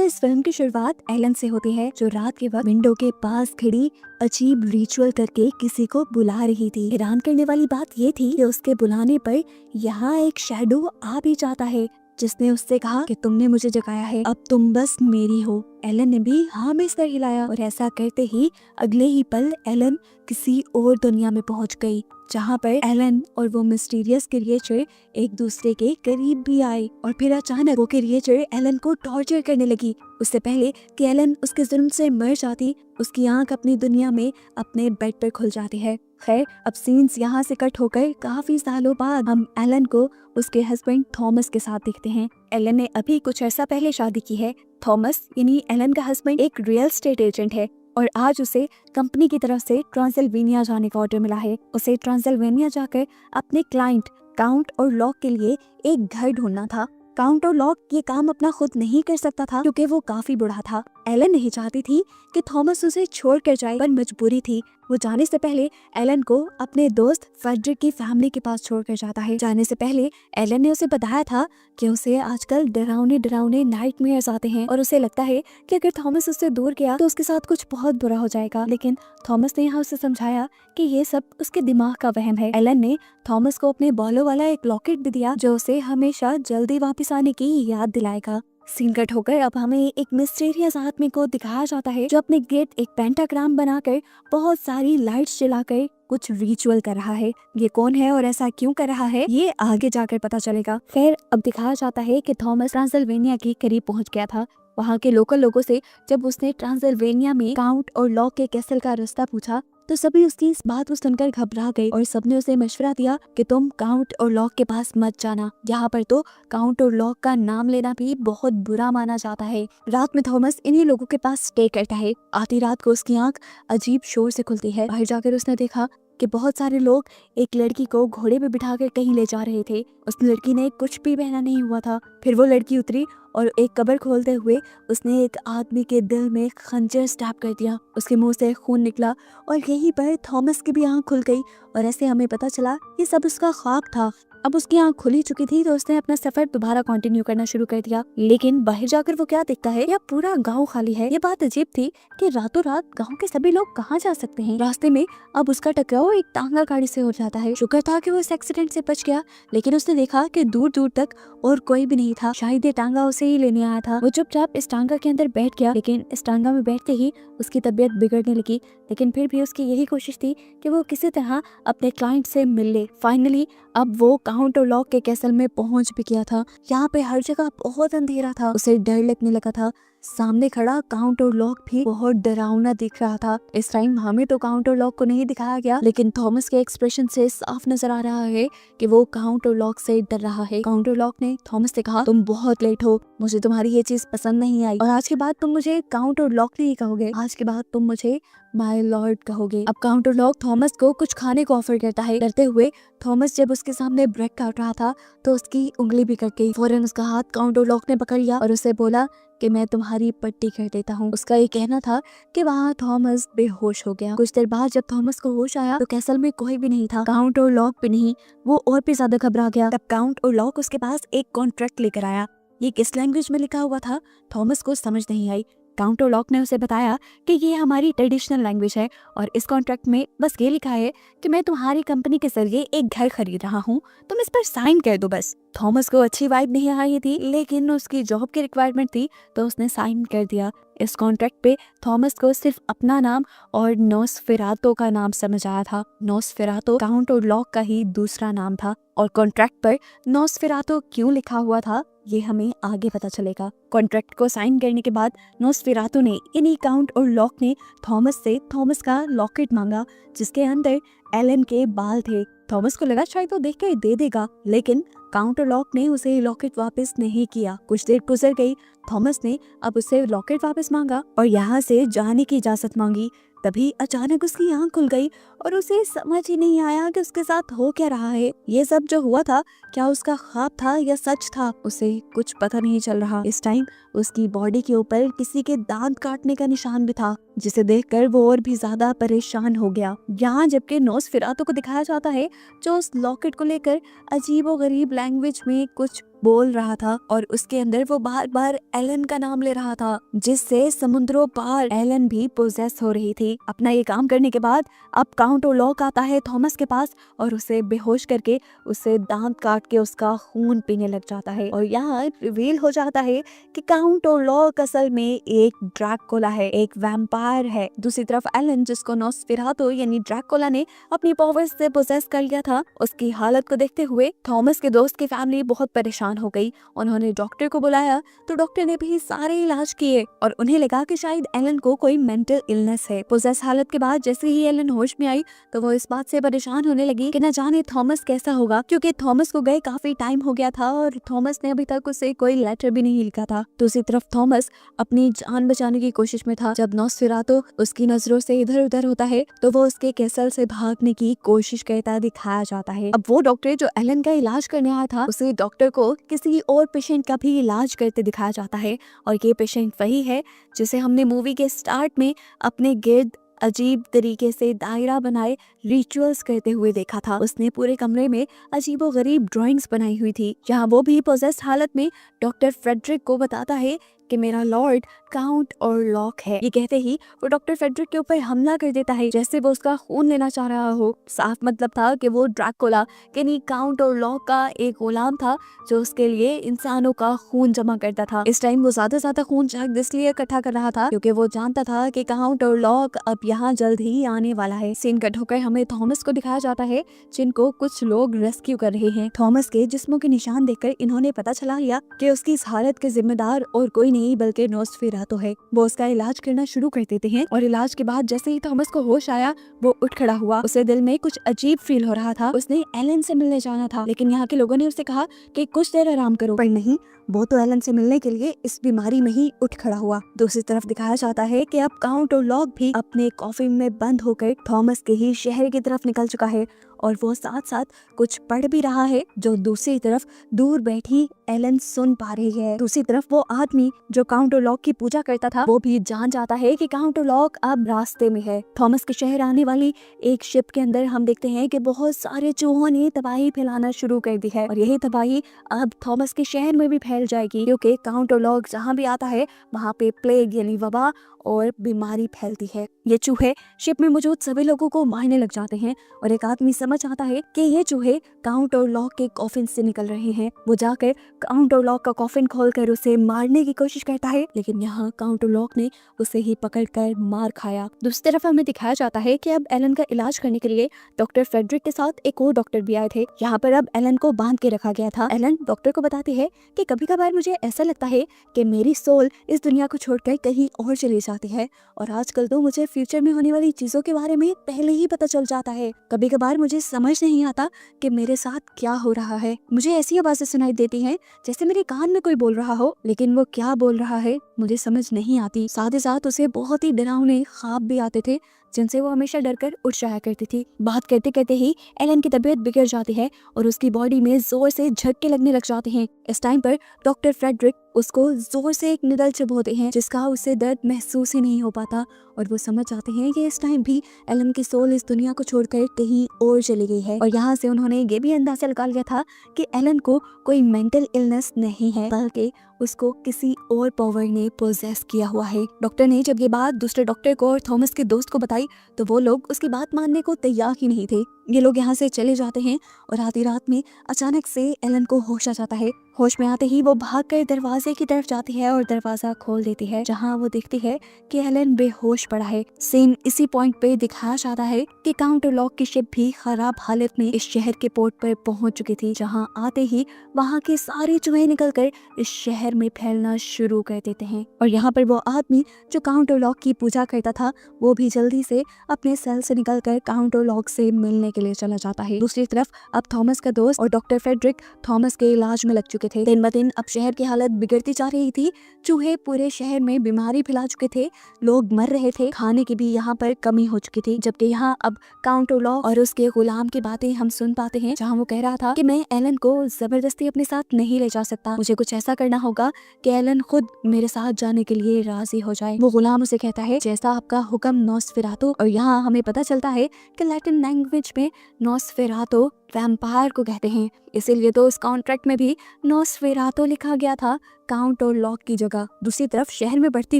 तो इस फिल्म की शुरुआत एलन से होती है, जो रात के वक्त विंडो के पास खड़ी अजीब रिचुअल करके किसी को बुला रही थी। हैरान करने वाली बात ये थी कि उसके बुलाने पर यहाँ एक शैडो आ भी जाता है, जिसने उससे कहा कि तुमने मुझे जगाया है, अब तुम बस मेरी हो। एलन ने भी हाँ में सर हिलाया और ऐसा करते ही अगले ही पल एलन किसी और दुनिया में पहुंच गई, जहाँ पर एलन और वो मिस्टीरियस क्रिएचर एक दूसरे के करीब भी आए। और फिर अचानक वो क्रिएचर एलन को टॉर्चर करने लगी। उससे पहले कि एलन उसके जुर्म से मर जाती, उसकी आंख अपनी दुनिया में अपने बेड पर खुल जाती है। खैर, अब सीन्स यहाँ से कट होकर काफी सालों बाद हम एलन को उसके हस्बैंड थॉमस के साथ देखते हैं। एलन ने अभी कुछ अर्सा पहले शादी की है। थॉमस यानी एलन का हस्बैंड एक रियल एस्टेट एजेंट है और आज उसे कंपनी की तरफ से ट्रांसिल्वेनिया जाने का ऑर्डर मिला है। उसे ट्रांसिल्वेनिया जाकर अपने क्लाइंट काउंट और लॉक के लिए एक घर ढूंढना था। काउंट और लॉक ये काम अपना खुद नहीं कर सकता था क्योंकि वो काफी बूढ़ा था। एलन नहीं चाहती थी कि थॉमस उसे छोड़कर जाए, पर मजबूरी थी। वो जाने से पहले एलन को अपने दोस्त फ्रेडरिक की फैमिली के पास छोड़कर जाता है। जाने से पहले एलन ने उसे बताया था कि उसे आजकल डरावने नाइटमेयर्स आते हैं और उसे लगता है कि अगर थॉमस उससे दूर गया तो उसके साथ कुछ बहुत बुरा हो जाएगा। लेकिन थॉमस ने यहाँ उसे समझाया कि ये सब उसके दिमाग का वहम है। एलन ने थॉमस को अपने बालों वाला एक लॉकेट भी दिया, जो उसे हमेशा जल्दी वापस आने की याद दिलाएगा। सीन कट होकर अब हमें एक मिस्टीरियस आदमी को दिखाया जाता है, जो अपने गेट एक पेंटाग्राम बनाकर बहुत सारी लाइट्स जलाकर कुछ रिचुअल कर रहा है। ये कौन है और ऐसा क्यों कर रहा है, ये आगे जाकर पता चलेगा। खैर, अब दिखाया जाता है कि थॉमस ट्रांसिल्वेनिया के करीब पहुंच गया था। वहाँ के लोकल लोगों से जब उसने ट्रांसिल्वेनिया में काउंट और लॉक के कैसल का रास्ता पूछा तो सभी उसकी इस बात को सुनकर घबरा गए और सबने उसे मशवरा दिया कि तुम काउंट और लॉक के पास मत जाना। यहाँ पर तो काउंट और लॉक का नाम लेना भी बहुत बुरा माना जाता है। रात में थॉमस इन्हीं लोगों के पास स्टे करता है। आधी रात को उसकी आंख अजीब शोर से खुलती है। बाहर जाकर उसने देखा कि बहुत सारे लोग एक लड़की को घोड़े पे बिठाकर कहीं ले जा रहे थे। उस लड़की ने कुछ भी पहना नहीं हुआ था। फिर वो लड़की उतरी और एक कब्र खोलते हुए उसने एक आदमी के दिल में खंजर स्टैब कर दिया। उसके मुंह से खून निकला और यहीं पर थॉमस की भी आंख खुल गई और ऐसे हमें पता चला ये सब उसका ख्वाब था। अब उसकी आंख खुली चुकी थी तो उसने अपना सफर दोबारा कंटिन्यू करना शुरू कर दिया। लेकिन बाहर जाकर वो क्या देखता है, या पूरा गांव खाली है। ये बात अजीब थी कि रातों रात गांव के सभी लोग कहाँ जा सकते हैं। रास्ते में अब उसका टकराव एक टांगा गाड़ी से हो जाता है। शुक्र था कि वो इस एक्सीडेंट से बच गया, लेकिन उसने देखा कि दूर दूर तक और कोई भी नहीं था। शायद ये टांगा उसे ही लेने आया था। वो चुपचाप इस टांगा के अंदर बैठ गया, लेकिन इस टांगा में बैठते ही उसकी तबीयत बिगड़ने लगी। लेकिन फिर भी उसकी यही कोशिश थी कि वो किसी तरह अपने क्लाइंट से मिल ले। फाइनली अब वो काउंट और लॉक के कैसल में पहुंच भी गया था। यहाँ पे हर जगह बहुत अंधेरा था। उसे डर लगने लगा था। सामने खड़ा काउंट और लॉक भी बहुत डरावना दिख रहा था। इस टाइम हमें तो काउंट और लॉक को नहीं दिखाया गया, लेकिन थॉमस के एक्सप्रेशन से साफ नजर आ रहा है कि वो काउंट और लॉक से डर रहा है। काउंट और लॉक ने थॉमस से कहा, तुम बहुत लेट हो, मुझे तुम्हारी ये चीज पसंद नहीं आई और आज के बाद तुम मुझे काउंट और लॉक नहीं कहोगे, आज के बाद तुम मुझे माय लॉर्ड कहोगे। अब काउंट और लॉक थॉमस को कुछ खाने को ऑफर करता है। डरते हुए थॉमस जब उसके सामने ब्रेड काट रहा था तो उसकी उंगली भी कट गई। फौरन उसका हाथ काउंट और लॉक ने पकड़ लिया और उसे बोला कि मैं तुम्हारी पट्टी कर देता हूँ। उसका ये कहना था कि वहाँ थॉमस बेहोश हो गया। कुछ देर बाद जब थॉमस को होश आया तो कैसल में कोई भी नहीं था, काउंट और लॉक भी नहीं। वो और भी ज्यादा घबरा गया। तब काउंट और लॉक उसके पास एक कॉन्ट्रैक्ट लेकर आया। ये किस लैंग्वेज में लिखा हुआ था थॉमस को समझ नहीं आई। काउंट और लॉक ने उसे बताया कि ये हमारी ट्रेडिशनल लैंग्वेज है और इस कॉन्ट्रैक्ट में बस ये लिखा है कि मैं तुम्हारी कंपनी के जरिए एक घर खरीद रहा हूँ, तुम इस पर साइन कर दो बस। थॉमस को अच्छी वाइब नहीं आई थी, लेकिन उसकी जॉब की रिक्वायरमेंट थी तो उसने साइन कर दिया। इस कॉन्ट्रैक्ट पे थॉमस को सिर्फ अपना नाम और नोस्फेरातो का नाम समझ आया था। नोस्फेरातो काउंट और लॉक का ही दूसरा नाम था और कॉन्ट्रैक्ट पर नोस्फेरातो क्यों लिखा हुआ था ये हमें आगे पता चलेगा। कॉन्ट्रैक्ट को साइन करने के बाद नोस्फेरातो ने इन्हीं काउंट और लॉक ने थॉमस से थॉमस का लॉकेट मांगा, जिसके अंदर एलन के बाल थे। थॉमस को लगा शायद वो देख कर दे देगा, लेकिन काउंट और लॉक ने उसे लॉकेट वापस नहीं किया। कुछ देर गुजर गई, थॉमस ने अब उसे लॉकेट वापस मांगा और यहाँ से जाने की इजाजत मांगी। तभी अचानक उसकी आंख खुल गई और उसे समझ ही नहीं आया कि उसके साथ हो क्या रहा है। ये सब जो हुआ था क्या उसका ख्वाब था या सच था, उसे कुछ पता नहीं चल रहा। इस टाइम उसकी बॉडी के ऊपर किसी के दांत काटने का निशान भी था, जिसे देखकर वो और भी ज्यादा परेशान हो गया। यहाँ जबकि नोस्फेरातु को दिखाया जाता है जो उस लॉकेट को लेकर अजीबोगरीब लैंग्वेज में कुछ बोल रहा था और उसके अंदर वो बार बार एलन का नाम ले रहा था, जिससे समुद्रों पार एलन भी पोजेस हो रही थी। अपना ये काम करने के बाद अब काउंट ओरलॉक आता है थॉमस के पास और उसे बेहोश करके उसे दांत काट के उसका खून पीने लग जाता है। और यहाँ रिवील हो जाता है कि काउंट ओरलॉक असल में एक ड्रैकुला है, एक वैम्पायर है। दूसरी तरफ एलन, जिसको नोस्फेरातु यानी ड्रैकुला ने अपनी पावर्स से पोजेस कर लिया था, उसकी हालत को देखते हुए थॉमस के दोस्त की फैमिली बहुत परेशान हो गई। उन्होंने डॉक्टर को बुलाया तो डॉक्टर ने भी सारे इलाज किए और उन्हें लगा कि शायद एलन को कोई मेंटल इलनेस है। पोजेस हालत के बाद जैसे ही एलन होश में आई तो वो इस बात से परेशान होने लगी कि न जाने थॉमस कैसा होगा, क्योंकि थॉमस को गए काफी टाइम हो गया था और थॉमस ने अभी तक उसे कोई लेटर भी नहीं लिखा था। दूसरी तरफ थॉमस अपनी जान बचाने की कोशिश में था। जब नोस्फेरातु उसकी नजरों से इधर उधर होता है तो वो उसके कैसल से भागने की कोशिश करता दिखाया जाता है। अब वो डॉक्टर जो एलन का इलाज करने आया था, उसे डॉक्टर को किसी और पेशेंट का भी इलाज करते दिखाया जाता है और ये पेशेंट वही है जिसे हमने मूवी के स्टार्ट में अपने गिर्द अजीब तरीके से दायरा बनाए रिचुअल्स करते हुए देखा था। उसने पूरे कमरे में अजीबोगरीब ड्राइंग्स बनाई हुई थी। यहाँ वो भी पोजेस्ड हालत में डॉक्टर फ्रेडरिक को बताता है कि मेरा लॉर्ड काउंट ओरलॉक है। ये कहते ही वो डॉक्टर फ्रेडरिक के ऊपर हमला कर देता है, जैसे वो उसका खून लेना चाह रहा हो। साफ मतलब था कि वो ड्रैकुला यानी काउंट ओरलॉक का एक गुलाम था जो उसके लिए इंसानों का खून जमा करता था। इस टाइम वो ज्यादा खून शायद इसलिए इकट्ठा कर रहा था क्योंकि वो जानता था कि काउंट ओरलॉक अब यहाँ जल्द ही आने वाला है। सीन कट होकर हमें थॉमस को दिखाया जाता है, जिनको कुछ लोग रेस्क्यू कर रहे हैं। थॉमस के जिस्मों के निशान देखकर इन्होंने पता चला लिया कि उसकी इस हालत के जिम्मेदार और कोई नहीं बल्कि नोस्फेरातु है। वो उसका इलाज करना शुरू कर देते हैं और इलाज के बाद जैसे ही थॉमस को होश आया वो उठ खड़ा हुआ। उसे दिल में कुछ अजीब फील हो रहा था। उसने एलन से मिलने जाना था, लेकिन यहाँ के लोगों ने उसे कहा कि कुछ देर आराम करो, पर नहीं, वो तो एलन से मिलने के लिए इस बीमारी में ही उठ खड़ा हुआ। दूसरी तरफ दिखाया जाता है कि अब काउंट ओरलॉक भी अपने कॉफिन में बंद होकर थॉमस के ही शहर की तरफ निकल चुका है और वो साथ साथ कुछ पढ़ भी रहा है जो दूसरी तरफ दूर बैठी एलन सुन पा रही है। दूसरी तरफ वो आदमी जो काउंट ओरलॉक की पूजा करता था वो भी जान जाता है कि काउंट ओरलॉक अब रास्ते में है। थॉमस के शहर आने वाली एक शिप के अंदर हम देखते हैं कि बहुत सारे चूहों ने तबाही फैलाना शुरू कर दी है और यही तबाही अब थॉमस के शहर में भी फैल जाएगी, क्योंकि काउंट ओरलॉक जहाँ भी आता है वहाँ पे प्लेग यानी वबा और बीमारी फैलती है। ये चूहे शिप में मौजूद सभी लोगों को मारने लग जाते हैं और एक आदमी समझ आता है कि ये चूहे काउंट ओरलॉक के कॉफिन से निकल रहे हैं। वो जाकर काउंट ओरलॉक का कॉफिन खोलकर उसे मारने की कोशिश करता है, लेकिन यहाँ काउंट ओरलॉक ने उसे ही पकड़कर मार खाया। दूसरी तरफ हमें दिखाया जाता है कि अब एलन का इलाज करने के लिए डॉक्टर फ्रेडरिक के साथ एक और डॉक्टर भी आए थे। यहाँ पर अब एलन को बांध के रखा गया था। एलन डॉक्टर को बताती है कि कभी कभार मुझे ऐसा लगता है कि मेरी सोल इस दुनिया को छोड़कर कहीं और चली जाती है और आजकल तो मुझे फ्यूचर में होने वाली चीजों के बारे में पहले ही पता चल जाता है। कभी कभार मुझे समझ नहीं आता कि मेरे साथ क्या हो रहा है। मुझे ऐसी आवाजें सुनाई देती हैं जैसे मेरे कान में कोई बोल रहा हो, लेकिन वो क्या बोल रहा है मुझे समझ नहीं आती। साथ ही साथ उसे बहुत ही डरावने ख्वाब भी आते थे जिनसे वो हमेशा डरकर उठ जाया करती थी। बात करते करते ही एलन की तबीयत बिगड़ जाती है और उसकी बॉडी में जोर से झटके लगने लग जाते हैं। इस टाइम पर डॉक्टर फ्रेडरिक उसको जोर से एक निडल चुभोते हैं जिसका उसे दर्द महसूस ही नहीं हो पाता और वो समझ जाते हैं कि इस टाइम भी एलन की सोल इस दुनिया को छोड़कर कहीं और चली गई है। और यहाँ से उन्होंने ये भी अंदाजा लगा लिया था कि एलन को कोई मेंटल इलनेस नहीं है, बल्कि उसको किसी और पावर ने पोजेस किया हुआ है। डॉक्टर ने जब ये बात दूसरे डॉक्टर को और थॉमस के दोस्त को बताई तो वो लोग उसकी बात मानने को तैयार ही नहीं थे। ये लोग यहाँ से चले जाते हैं और आधी रात में अचानक से एलन को होश आ जाता है। होश में आते ही वो भागकर दरवाजे की तरफ जाती है और दरवाजा खोल देती है, जहाँ वो देखती है कि एलन बेहोश पड़ा है। सीन इसी पॉइंट पे दिखाया जाता है कि काउंट ओरलॉक की शिप भी खराब हालत में इस शहर के पोर्ट पर पहुंच चुकी थी, जहाँ आते ही वहाँ के सारे चूहे निकलकर इस शहर में फैलना शुरू कर देते हैं। और यहाँ पर वो आदमी जो काउंट ओरलॉक की पूजा करता था वो भी जल्दी से अपने सेल से निकलकर काउंट ओरलॉक से मिलने के के लिए चला जाता है। दूसरी तरफ अब थॉमस का दोस्त और डॉक्टर फ्रेडरिक थॉमस के इलाज में लग चुके थे। दिन ब दिन अब शहर की हालत बिगड़ती जा रही थी। चूहे पूरे शहर में बीमारी फैला चुके थे, लोग मर रहे थे, खाने की भी यहाँ पर कमी हो चुकी थी। जबकि यहाँ अब काउंट ओलॉफ और उसके गुलाम की बातें हम सुन पाते हैं, जहाँ वो कह रहा था कि मैं एलन को जबरदस्ती अपने साथ नहीं ले जा सकता, मुझे कुछ ऐसा करना होगा कि एलन खुद मेरे साथ जाने के लिए राजी हो जाए। वो गुलाम उसे कहता है जैसा आपका हुक्म नॉसफेरातो। और यहाँ हमें पता चलता है कि लैटिन लैंग्वेज में नॉसफेरातो वैम्पायर को कहते हैं, इसीलिए तो उस कॉन्ट्रैक्ट में भी नॉसफेरातो लिखा गया था काउंट और लॉक की जगह। दूसरी तरफ शहर में बढ़ती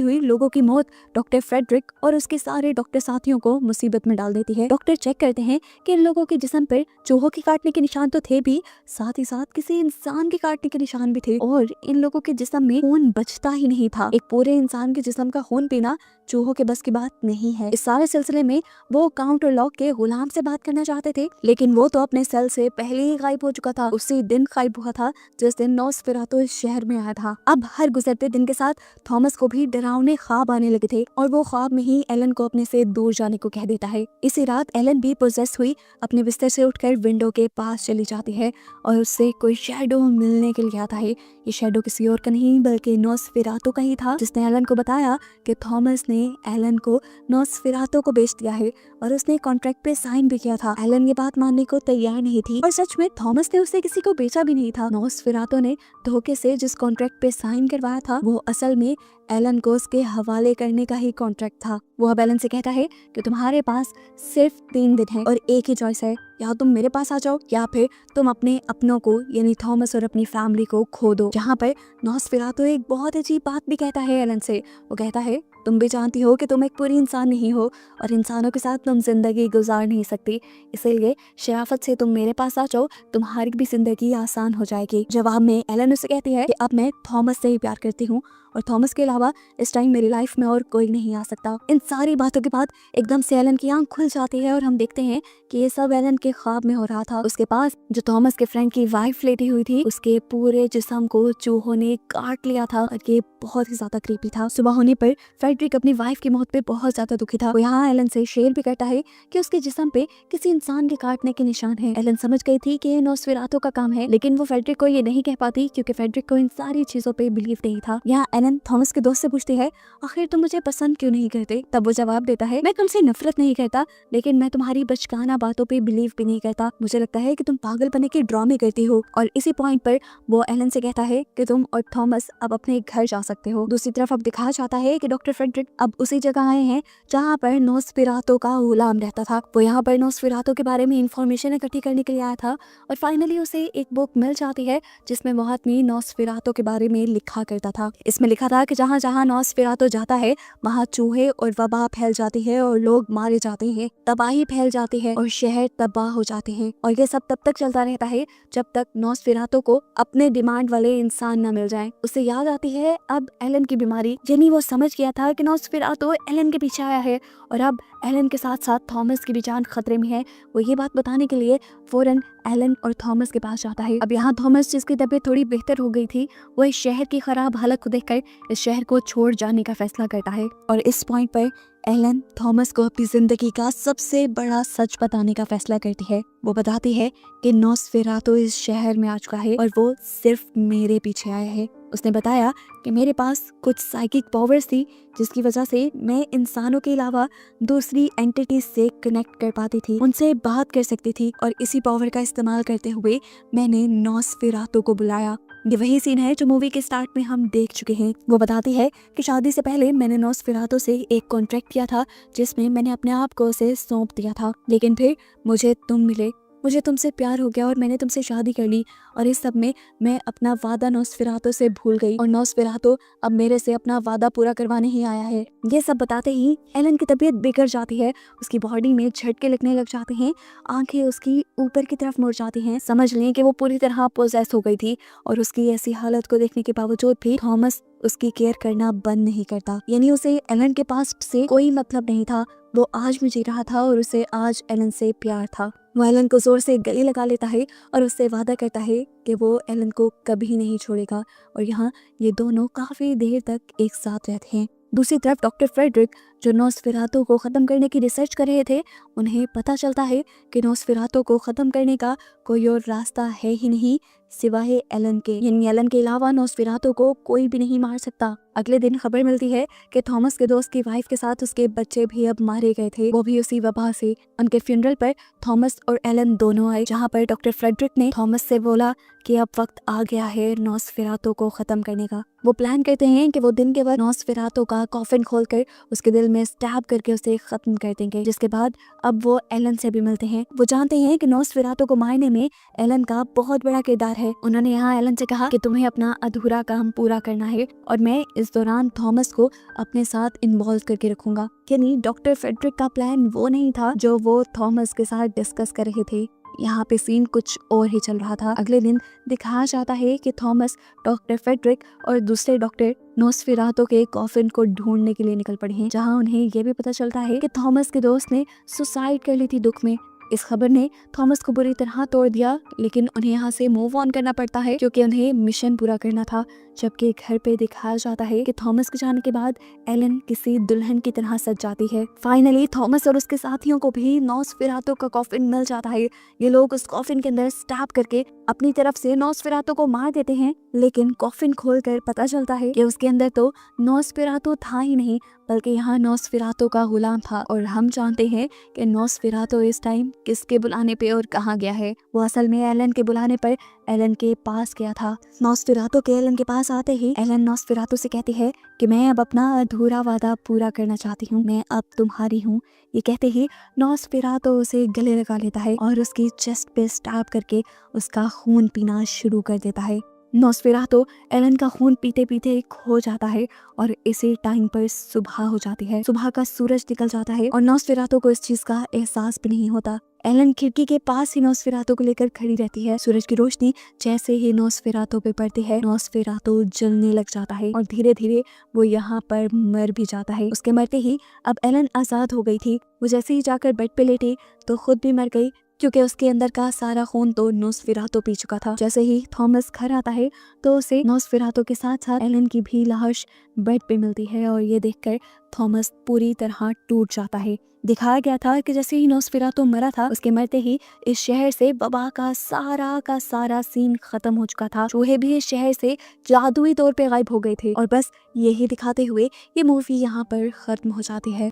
हुई लोगों की मौत डॉक्टर फ्रेडरिक और उसके सारे डॉक्टर साथियों को मुसीबत में डाल देती है। डॉक्टर चेक करते हैं कि इन लोगों के जिस्म पर चूहों के काटने के निशान तो थे भी, साथ ही साथ किसी इंसान के काटने के निशान भी थे, और इन लोगों के जिस्म में खून बचता ही नहीं था। एक पूरे इंसान के जिस्म का खून पीना चूहों के बस की बात नहीं है। इस सारे सिलसिले में वो काउंट और लॉक के गुलाम से बात करना चाहते थे, लेकिन वो तो अपने सेल से पहले ही गायब हो चुका था। उसी दिन गायब हुआ था जिस दिन नॉसफेरातो इस शहर में आया था। अब हर गुजरते दिन के साथ थॉमस को भी डरावने ख्वाब आने लगे थे, और वो ख्वाब में ही एलन को अपने से दूर जाने को कह देता है। इसी रात एलन भी पोजेस हुई अपने बिस्तर से उठकर विंडो के पास चली जाती है और उससे कोई शैडो मिलने के लिए आता है। ये शैडो किसी और का नहीं बल्कि नॉसफेरातो का ही था, जिसने एलन को बताया कि थॉमस ने एलन को नॉसफेरातो को बेच दिया है और उसने कॉन्ट्रैक्ट पे साइन भी किया था। एलन ये बात मानने को तैयार नहीं थी, और सच में थॉमस ने उसे किसी को बेचा भी नहीं था। नॉसफेरातो ने धोखे से जिस कॉन्ट्रैक्ट पे साइन करवाया था वो असल में एलन को उसके हवाले करने का ही कॉन्ट्रैक्ट था। वो अब एलन से कहता है कि तुम्हारे पास सिर्फ 3 दिन है और एक ही चॉइस है, या तुम मेरे पास आ जाओ या फिर तुम अपने अपनों को यानी थॉमस और अपनी फैमिली को खो दो। जहाँ पर नॉसफेरातो एक बहुत अजीब बात भी कहता है एलन से। वो कहता है तुम भी जानती हो कि तुम एक पूरी इंसान नहीं हो और इंसानों के साथ तुम जिंदगी गुजार नहीं सकती, इसीलिए शराफत से तुम मेरे पास आ जाओ, तुम्हारी भी जिंदगी आसान हो जाएगी। जवाब में एलन उसे कहती है कि अब मैं थॉमस से ही प्यार करती हूँ और थॉमस के अलावा इस टाइम मेरी लाइफ में और कोई नहीं आ सकता। इन सारी बातों के बाद एकदम से एलन की आंख खुल जाती है और हम देखते हैं कि ये सब एलन के ख्वाब में हो रहा था। उसके पास जो थॉमस के फ्रेंड की वाइफ लेटी हुई थी, उसके पूरे जिस्म को चूहों ने काट लिया था और ये बहुत ही ज्यादा क्रीपी था। सुबह होने पर फ्रेडरिक अपनी वाइफ की मौत पे बहुत ज्यादा दुखी था। वो यहाँ एलन से शेयर भी करता है कि उसके जिस्म पे किसी इंसान के काटने के निशान है। एलन समझ गई थी कि ये नॉसफेरातो का काम है, लेकिन वो फ्रेडरिक को ये नहीं कह पाती क्योंकि फ्रेडरिक को इन सारी चीजों पे बिलीव नहीं था। यहाँ एलन थॉमस के दोस्त से पूछती है आखिर तुम मुझे पसंद क्यों नहीं करते? तब वो जवाब देता है मैं तुमसे नफरत नहीं करता, लेकिन मैं तुम्हारी बचकाना बातों पे बिलीव भी नहीं करता। मुझे लगता है कि तुम पागलपने के ड्रामे करती हो। और इसी पॉइंट पर वो एलन से कहता है कि तुम और थॉमस अब अपने घर जा सकते हो। दूसरी तरफ अब दिखाया जाता है कि डॉक्टर फ्रेडरिक अब उसी जगह आए हैं जहाँ पर नॉसफेरातो का गुलाम रहता था। वो यहाँ पर नॉसफेरातो के बारे में इंफॉर्मेशन इकट्ठी करने के लिए आया था और फाइनली उसे एक बुक मिल जाती है जिसमें महात्मी नॉसफेरातो के बारे में लिखा करता था। इसमें लिखा था कि जहाँ जहाँ नॉसफेरातो जाता है वहाँ चूहे और वबा फैल जाती है और लोग मारे जाते हैं, तबाही फैल जाती है और शहर तबाह हो जाते हैं। और ये सब तब तक चलता रहता है जब तक नॉसफेरातो को अपने डिमांड वाले इंसान न मिल जाए। उसे याद आती है अब एलन की बीमारी, यानी वो समझ गया था कि नॉसफेरातो एलन के पीछे आया है और अब एलन के साथ साथ थॉमस की भी जान खतरे में है। वो ये बात बताने के लिए फौरन एलन और थॉमस के पास जाता है। अब यहाँ थॉमस जिसकी तबीयत थोड़ी बेहतर हो गई थी, वो इस शहर की खराब हालत को देखकर इस शहर को छोड़ जाने का फैसला करता है। और इस पॉइंट पर एलन थॉमस को अपनी जिंदगी का सबसे बड़ा सच बताने का फैसला करती है। वो बताती है कि नॉसफेरातो इस शहर में आ चुका है और वो सिर्फ मेरे पीछे आया है। उसने बताया कि मेरे पास कुछ साइकिक पावर्स थी जिसकी वजह से मैं इंसानों के अलावा दूसरी एंटिटीज से कनेक्ट कर पाती थी, उनसे बात कर सकती थी, और इसी पावर का इस्तेमाल करते हुए मैंने नॉसफेरातो को बुलाया। ये वही सीन है जो मूवी के स्टार्ट में हम देख चुके हैं। वो बताती है कि शादी से पहले मैंने नॉसफेरातो से एक कॉन्ट्रैक्ट किया था जिसमें मैंने अपने आप को उसे सौंप दिया था, लेकिन फिर मुझे तुम मिले, मुझे तुमसे प्यार हो गया और मैंने तुमसे शादी कर ली, और इस सब में मैं अपना वादा नॉसफेरातो से भूल गई और नॉसफेरातो अब मेरे से अपना वादा पूरा करवाने ही आया है। ये सब बताते ही एलन की तबीयत बिगड़ जाती है, उसकी बॉडी में झटके लगने लग जाते हैं, आंखें उसकी ऊपर की तरफ मुड़ जाती हैं। समझ लें कि वो पूरी तरह पोजेस हो गई थी और उसकी ऐसी हालत को देखने के बावजूद भी थॉमस उसकी केयर करना बंद नहीं करता, यानी उसे एलन के पास से कोई मतलब नहीं था। वो आज भी जी रहा था और उसे आज एलन से प्यार था। वो एलन को जोर से गले लगा लेता है और उससे वादा करता है कि वो एलन को कभी नहीं छोड़ेगा। और यहाँ ये दोनों काफी देर तक एक साथ रहते हैं। दूसरी तरफ डॉक्टर फ्रेडरिक, जो नॉस्फेरातु को ख़त्म करने की रिसर्च कर रहे थे, उन्हें पता चलता है कि नॉस्फेरातु को ख़त्म करने का कोई और रास्ता है ही नहीं सिवाय एलन के। यानी एलन के अलावा नॉस्फेरातु को कोई भी नहीं मार सकता। अगले दिन खबर मिलती है कि थॉमस के दोस्त की वाइफ के साथ उसके बच्चे भी अब मारे गए थे, वो भी उसी वबा से। उनके फ्यूनरल पर थॉमस और एलन दोनों आए, जहाँ पर डॉक्टर फ्रेडरिक ने थॉमस से बोला कि अब वक्त आ गया है नॉस्फेरातु को ख़त्म करने का। वो प्लान करते हैं कि वो दिन के वक्त नॉस्फेरातु का कॉफिन खोलकर उसके दिल में स्टैब करके उसे ख़त्म कर देंगे, जिसके बाद अब वो एलन से भी मिलते हैं। वो जानते हैं कि नॉस्फेरातु को मारने में एलन का बहुत बड़ा किरदार है। उन्होंने यहाँ एलन से कहा कि तुम्हें अपना अधूरा काम पूरा करना है और मैं इस दौरान थॉमस को अपने साथ इन्वॉल्व करके रखूंगा। यानी डॉक्टर फ्रेडरिक का प्लान वो नहीं था जो वो थॉमस के साथ डिस्कस कर रहे थे। यहाँ पे सीन कुछ और ही चल रहा था। अगले दिन दिखाया जाता है कि थॉमस, डॉक्टर फ्रेडरिक और दूसरे डॉक्टर नॉस्फेरातु के कॉफिन को ढूंढने के लिए निकल पड़े हैं, जहाँ उन्हें ये भी पता चलता है कि थॉमस के दोस्त ने सुसाइड कर ली थी दुख में। इस खबर ने थॉमस को बुरी तरह तोड़ दिया, लेकिन उन्हें यहाँ से मूव ऑन करना पड़ता है क्योंकि उन्हें मिशन पूरा करना था। जबकि घर पे दिखाया जाता है कि थॉमस के जाने के बाद एलन किसी दुल्हन की तरह सज जाती है। फाइनली थॉमस और उसके साथियों को भी नॉस्फेरातु का कॉफिन मिल जाता है। ये लोग उस कॉफिन के अंदर स्टैब करके अपनी तरफ से नॉस्फेरातु को मार देते हैं, लेकिन कॉफिन खोलकर पता चलता है कि उसके अंदर तो नॉस्फेरातु था ही नहीं, बल्कि यहाँ नॉस्फेरातु का गुलाम था। और हम जानते हैं कि नॉस्फेरातु इस टाइम किसके बुलाने पे और कहाँ गया है। वो असल में एलन के बुलाने पर एलन के पास गया था। नॉस्फेरातु के एलन के पास आते ही एलन नॉस्फेरातु से कहती है कि मैं अब अपना अधूरा वादा पूरा करना चाहती हूँ, मैं अब तुम्हारी हूँ। ये कहते ही नॉस्फेरातु उसे गले लगा लेता है और उसकी चेस्ट पे स्टैब करके उसका खून पीना शुरू कर देता है। नॉस्फेरातु एलन का खून पीते पीते खो जाता है और इसी टाइम पर सुबह हो जाती है। सुबह का सूरज निकल जाता है और नॉस्फेरातु को इस चीज का एहसास भी नहीं होता। एलन खिड़की के पास ही नॉस्फेरातु को लेकर खड़ी रहती है। सूरज की रोशनी जैसे ही नॉस्फेरातु पे पड़ती है, नॉस्फेरातु जलने लग जाता है और धीरे धीरे वो यहाँ पर मर भी जाता है। उसके मरते ही अब एलन आजाद हो गई थी। वो जैसे ही जाकर बेड पे लेटी तो खुद भी मर गई, क्योंकि उसके अंदर का सारा खून तो नॉस्फेरातु पी चुका था। जैसे ही थॉमस घर आता है तो उसे नॉस्फेरातु के साथ साथ एलन की भी लाश बेड पे मिलती है और ये देखकर थॉमस पूरी तरह टूट जाता है। दिखाया गया था कि जैसे ही नॉस्फेरातु मरा था, उसके मरते ही इस शहर से वबा का सारा सीन खत्म हो चुका था। चूहे भी इस शहर से जादुई तौर पे गायब हो गए थे। और बस यही दिखाते हुए ये मूवी यहाँ पर खत्म हो जाती है।